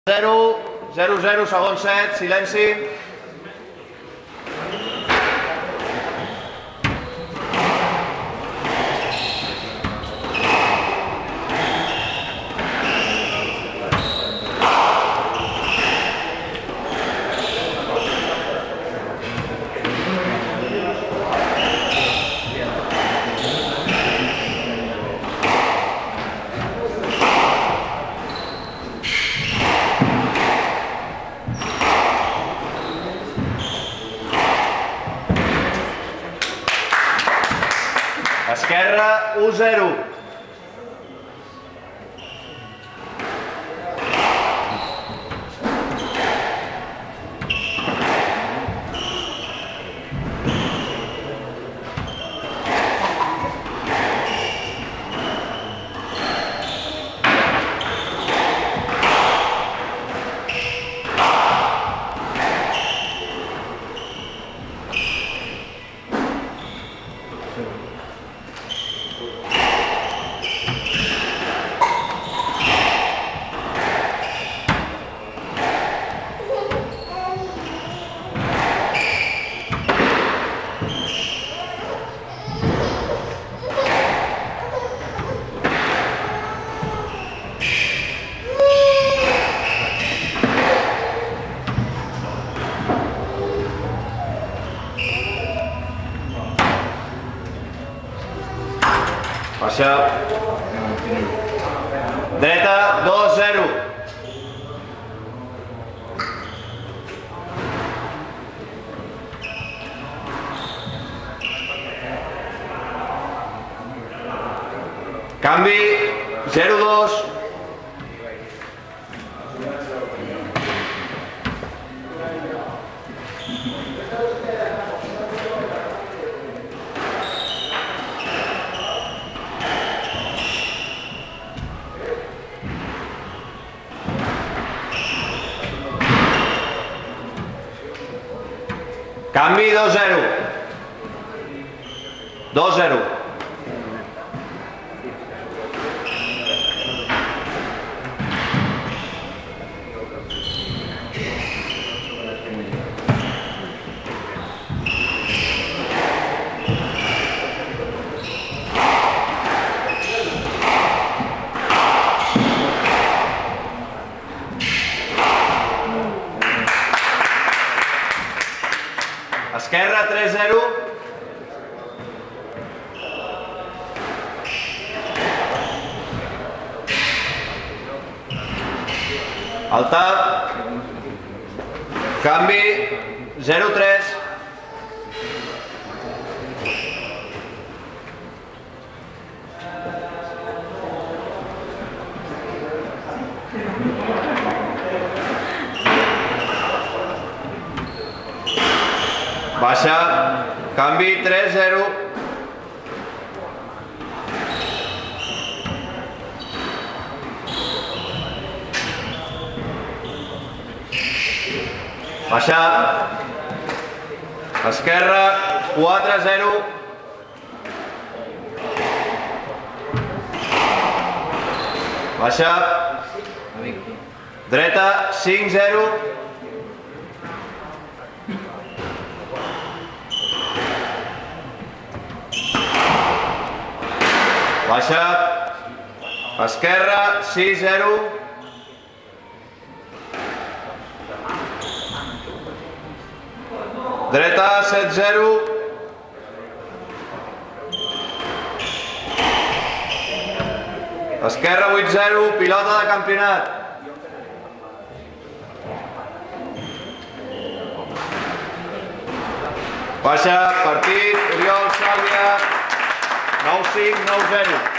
0, 0, segon set, silenci. Esquerra, 1-0. Baixa. Dreta, 2-0. Canvi, 0-2. Canvi, 2-0. 2-0. Esquerra, 3-0. Alta. Canvi, 0-3. Baixa, canvi, 3-0. Baixa. Esquerra, 4-0. Baixa. Dreta, 5-0. Baixa. Esquerra, 6-0. Dreta, 7-0. Esquerra, 8-0. Pilota de campionat. Baixa, partit, Oriol Sàvia, 9-5, 9-0.